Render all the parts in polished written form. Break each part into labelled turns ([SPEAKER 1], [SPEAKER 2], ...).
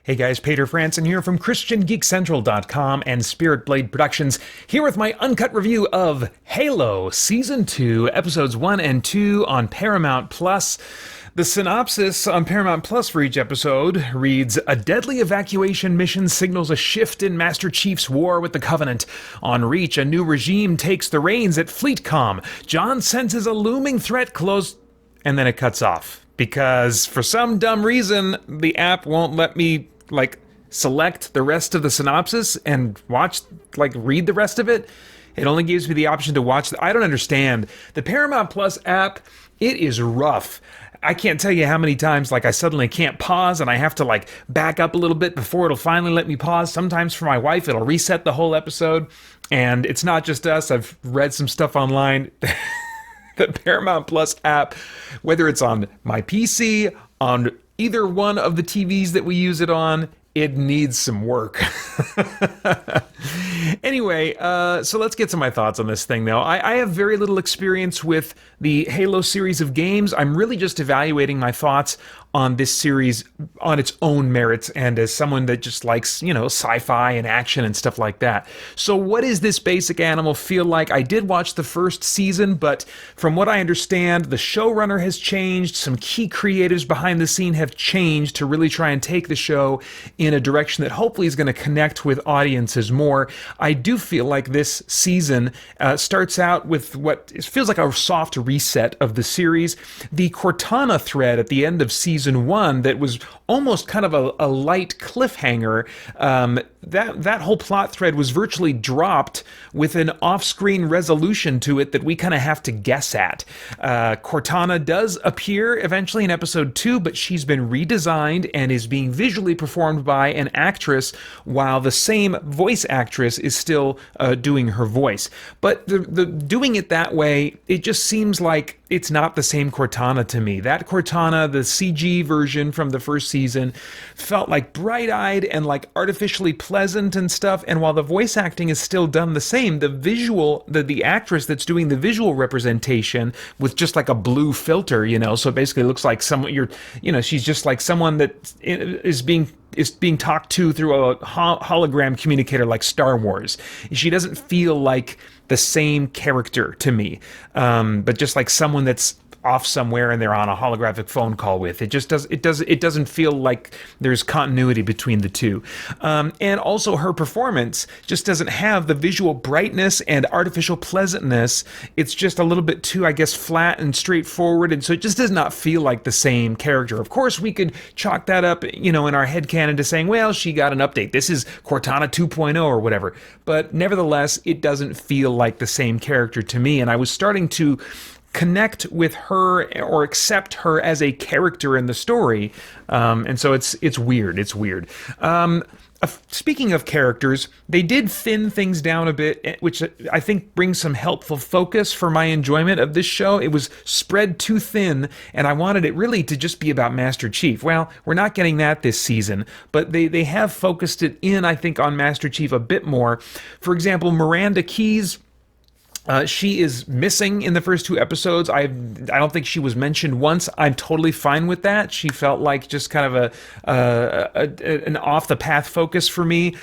[SPEAKER 1] Hey guys, Peter Franson here from christiangeekcentral.com and Spirit Blade Productions, here with my uncut review of Halo Season 2, Episodes 1 and 2 on Paramount+. The synopsis on Paramount Plus for each episode reads, "A deadly evacuation mission signals a shift in Master Chief's war with the Covenant. On Reach, a new regime takes the reins at Fleetcom. John senses a looming threat close..." And then it cuts off. Because for some dumb reason, the app won't let me, select the rest of the synopsis and read the rest of it. It only gives me the option to watch. I don't understand. The Paramount Plus app, it is rough. I can't tell you how many times, I suddenly can't pause and I have to, back up a little bit before it'll finally let me pause. Sometimes for my wife, it'll reset the whole episode. And it's not just us. I've read some stuff online. The Paramount Plus app, whether it's on my PC, on either one of the TVs that we use it on, it needs some work. Anyway, so let's get to my thoughts on this thing, though. I have very little experience with the Halo series of games. I'm really just evaluating my thoughts on this series on its own merits and as someone that just likes, sci-fi and action and stuff like that. So what does this basic animal feel like? I did watch the first season, but from what I understand, the showrunner has changed. Some key creatives behind the scene have changed to really try and take the show in a direction that hopefully is going to connect with audiences more. I do feel like this season starts out with what feels like a soft reset of the series. The Cortana thread at the end of season 1 that was almost kind of a light cliffhanger, that whole plot thread was virtually dropped with an off-screen resolution to it that we kind of have to guess at. Cortana does appear eventually in episode 2, but she's been redesigned and is being visually performed by an actress while the same voice actress is still doing her voice. But the doing it that way, it just seems like it's not the same Cortana to me. That Cortana, the CG version from the first season, felt like bright-eyed and artificially pleasant and stuff. And while the voice acting is still done the same, the visual, the actress that's doing the visual representation with just a blue filter, so it basically looks like someone she's just like someone that is being talked to through a hologram communicator like Star Wars. She doesn't feel like the same character to me, but just like someone that's off somewhere and they're on a holographic phone call with. It doesn't feel like there's continuity between the two. And also her performance just doesn't have the visual brightness and artificial pleasantness. It's just a little bit too, flat and straightforward, and so it just does not feel like the same character. Of course, we could chalk that up, in our headcanon to saying, well, she got an update. This is Cortana 2.0 or whatever. But nevertheless, it doesn't feel like the same character to me, and I was starting to connect with her or accept her as a character in the story, and so it's weird. It's weird. Speaking of characters, they did thin things down a bit, which I think brings some helpful focus for my enjoyment of this show. It was spread too thin, and I wanted it really to just be about Master Chief. Well, we're not getting that this season, but they have focused it in, I think, on Master Chief a bit more. For example, Miranda Keyes, she is missing in the first 2 episodes. I don't think she was mentioned once. I'm totally fine with that. She felt like just kind of an off-the-path focus for me.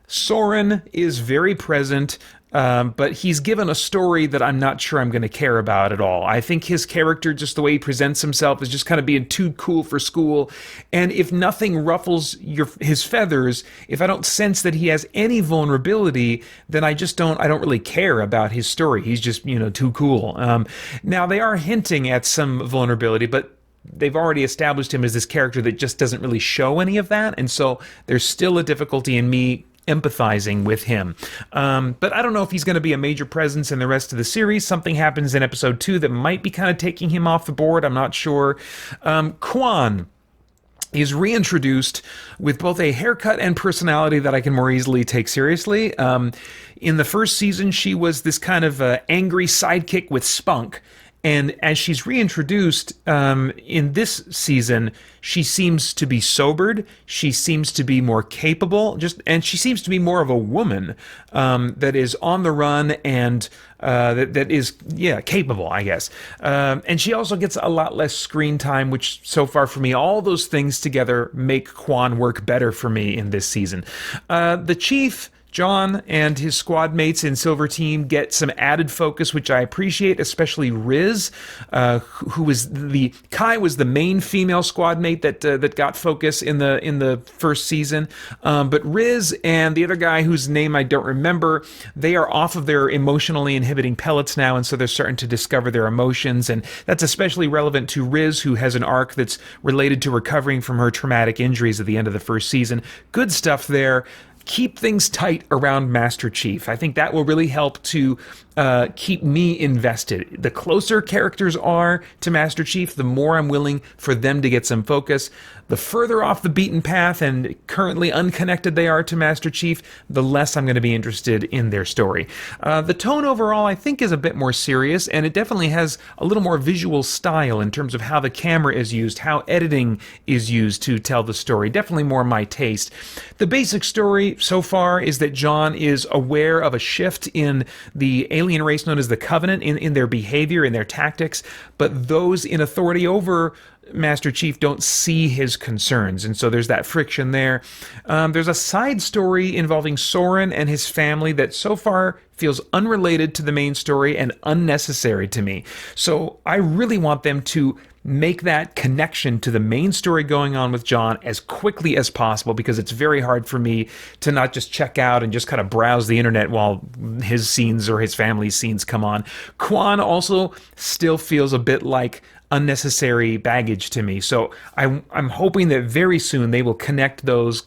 [SPEAKER 1] Soren is very present, but he's given a story that I'm not sure I'm going to care about at all. I think his character, just the way he presents himself, is just kind of being too cool for school. And if nothing ruffles his feathers, if I don't sense that he has any vulnerability, then I don't really care about his story. He's just, too cool. Now, they are hinting at some vulnerability, but they've already established him as this character that just doesn't really show any of that. And so there's still a difficulty in me empathizing with him. But I don't know if he's going to be a major presence in the rest of the series. Something happens in episode 2 that might be kind of taking him off the board. I'm not sure. Quan is reintroduced with both a haircut and personality that I can more easily take seriously. In the first season, she was this kind of angry sidekick with spunk. And as she's reintroduced in this season, she seems to be sobered. She seems to be more capable, and she seems to be more of a woman that is on the run and that is, yeah, capable, I guess. And she also gets a lot less screen time, which so far for me, all those things together make Quan work better for me in this season. The Chief, John, and his squad mates in Silver Team get some added focus, which I appreciate, especially Riz, who was Kai was the main female squad mate that got focus in the first season. But Riz and the other guy whose name I don't remember, they are off of their emotionally inhibiting pellets now, and so they're starting to discover their emotions, and that's especially relevant to Riz, who has an arc that's related to recovering from her traumatic injuries at the end of the first season. Good stuff there. Keep things tight around Master Chief. I think that will really help to keep me invested. The closer characters are to Master Chief, the more I'm willing for them to get some focus. The further off the beaten path and currently unconnected they are to Master Chief, the less I'm going to be interested in their story. The tone overall, I think, is a bit more serious, and it definitely has a little more visual style in terms of how the camera is used, how editing is used to tell the story. Definitely more my taste. The basic story so far is that John is aware of a shift in the alien race known as the Covenant, in their behavior, in their tactics, but those in authority over Master Chief don't see his concerns, and so there's that friction there. There's a side story involving Soren and his family that so far feels unrelated to the main story and unnecessary to me. So I really want them to make that connection to the main story going on with John as quickly as possible, because it's very hard for me to not just check out and just kind of browse the internet while his scenes or his family's scenes come on. Quan also still feels a bit like unnecessary baggage to me, so I'm hoping that very soon they will connect those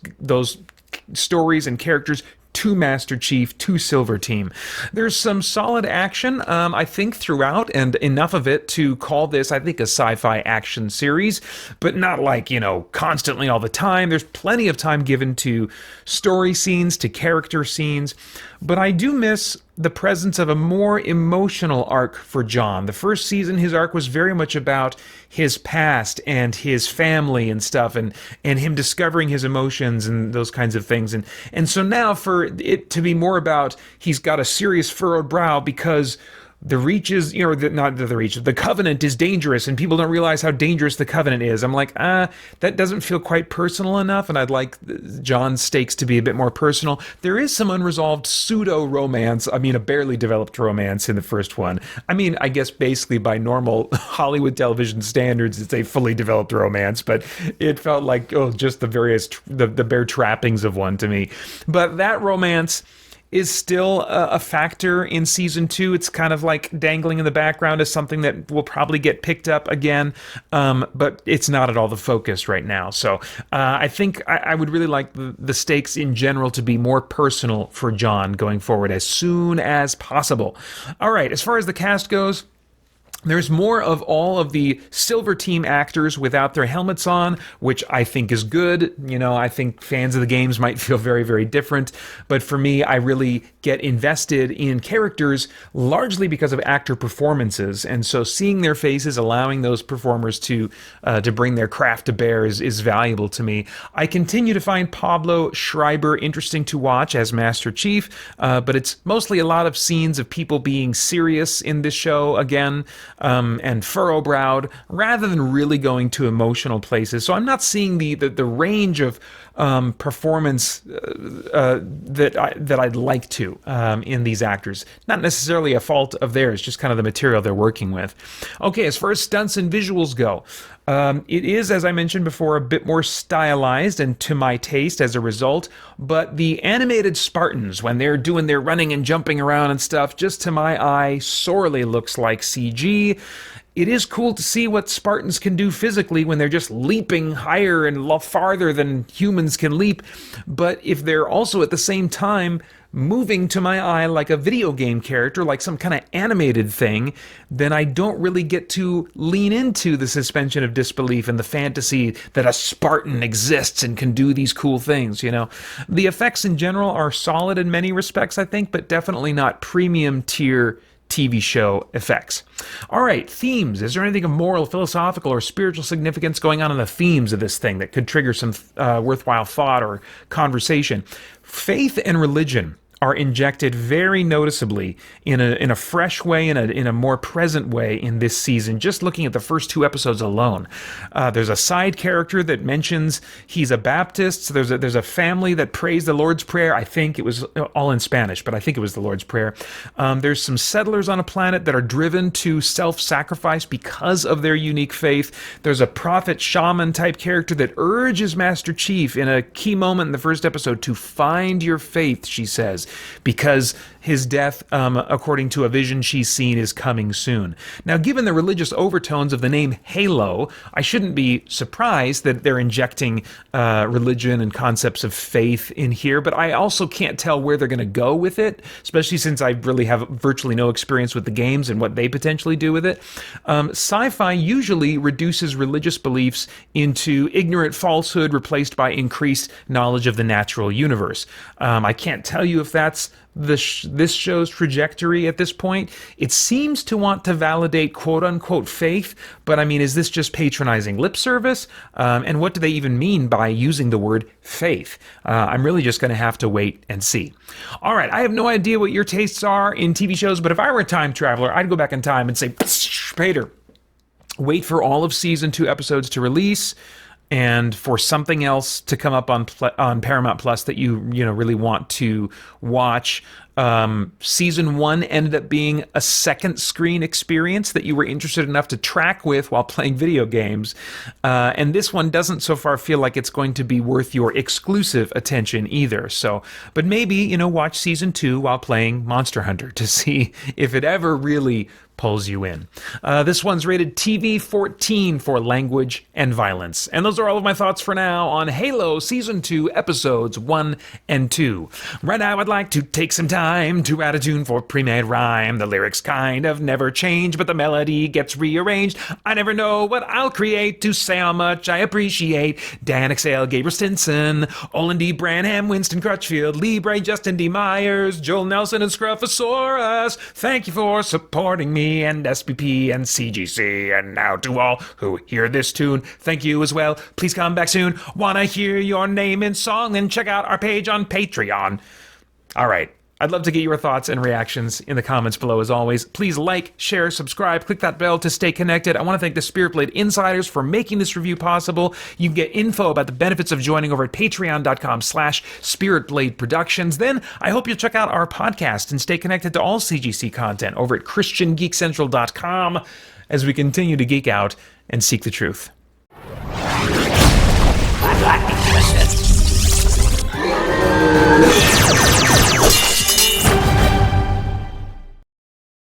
[SPEAKER 1] stories and characters to Master Chief, to Silver Team. There's some solid action, I think, throughout, and enough of it to call this, I think, a sci-fi action series, but not like, constantly all the time. There's plenty of time given to story scenes, to character scenes, but I do miss the presence of a more emotional arc for John. The first season, his arc was very much about his past and his family and stuff, and him discovering his emotions and those kinds of things. And so now for it to be more about he's got a serious furrowed brow because the Reach is, not the Reach, the Covenant is dangerous, and people don't realize how dangerous the Covenant is. I'm like, that doesn't feel quite personal enough, and I'd like John's stakes to be a bit more personal. There is some unresolved pseudo-romance, a barely developed romance in the first one. I guess basically by normal Hollywood television standards, it's a fully developed romance, but it felt like, just the bare trappings of one to me. But that romance is still a factor in season 2. It's kind of like dangling in the background as something that will probably get picked up again, but it's not at all the focus right now. So I think I would really like the stakes in general to be more personal for John going forward as soon as possible. All right, as far as the cast goes, there's more of all of the Silver Team actors without their helmets on, which I think is good. I think fans of the games might feel very, very different. But for me, I really get invested in characters largely because of actor performances. And so seeing their faces, allowing those performers to bring their craft to bear is valuable to me. I continue to find Pablo Schreiber interesting to watch as Master Chief, but it's mostly a lot of scenes of people being serious in this show again. And furrow-browed, rather than really going to emotional places. So I'm not seeing the range of performance that I'd like to in these actors. Not necessarily a fault of theirs, just kind of the material they're working with. Okay, as far as stunts and visuals go, it is, as I mentioned before, a bit more stylized and to my taste as a result, but the animated Spartans, when they're doing their running and jumping around and stuff, just to my eye, sorely looks like CG. It is cool to see what Spartans can do physically when they're just leaping higher and farther than humans can leap, but if they're also at the same time moving to my eye like a video game character, like some kind of animated thing, then I don't really get to lean into the suspension of disbelief and the fantasy that a Spartan exists and can do these cool things, The effects in general are solid in many respects, I think, but definitely not premium tier TV show effects. All right, themes. Is there anything of moral, philosophical, or spiritual significance going on in the themes of this thing that could trigger some worthwhile thought or conversation? Faith and religion are injected very noticeably in a fresh way, in a more present way in this season. Just looking at the first 2 episodes alone, there's a side character that mentions he's a Baptist. So there's a family that prays the Lord's Prayer. I think it was all in Spanish, but I think it was the Lord's Prayer. There's some settlers on a planet that are driven to self-sacrifice because of their unique faith. There's a prophet shaman type character that urges Master Chief in a key moment in the first episode to find your faith, she says, because his death, according to a vision she's seen, is coming soon. Now, given the religious overtones of the name Halo, I shouldn't be surprised that they're injecting religion and concepts of faith in here, but I also can't tell where they're going to go with it, especially since I really have virtually no experience with the games and what they potentially do with it. Sci-fi usually reduces religious beliefs into ignorant falsehood replaced by increased knowledge of the natural universe. I can't tell you if that's this show's trajectory at this point. It seems to want to validate quote-unquote faith, but I mean, is this just patronizing lip service? And what do they even mean by using the word faith? I'm really just going to have to wait and see. All right, I have no idea what your tastes are in TV shows, but if I were a time traveler, I'd go back in time and say, Peter, wait for all of season 2 episodes to release, and for something else to come up on Paramount Plus that you really want to watch. Season 1 ended up being a second screen experience that you were interested enough to track with while playing video games. And this one doesn't so far feel like it's going to be worth your exclusive attention either. So, but maybe, watch season 2 while playing Monster Hunter to see if it ever really pulls you in. This one's rated TV 14 for language and violence. And those are all of my thoughts for now on Halo Season 2 Episodes 1 and 2. Right now, I'd like to take some time to add a tune for pre-made rhyme. The lyrics kind of never change, but the melody gets rearranged. I never know what I'll create to say how much I appreciate Dan Exhale, Gabriel Stinson, Olin D. Branham, Winston Crutchfield, Lee Bray, Justin D. Myers, Joel Nelson, and Scruffosaurus. Thank you for supporting me and SPP and CGC, and now to all who hear this tune, thank you as well. Please come back soon. Wanna hear your name in song? Then check out our page on Patreon. All right. I'd love to get your thoughts and reactions in the comments below as always. Please like, share, subscribe, click that bell to stay connected. I want to thank the Spirit Blade Insiders for making this review possible. You can get info about the benefits of joining over at patreon.com/spiritblade productions. Then I hope you'll check out our podcast and stay connected to all CGC content over at christiangeekcentral.com as we continue to geek out and seek the truth.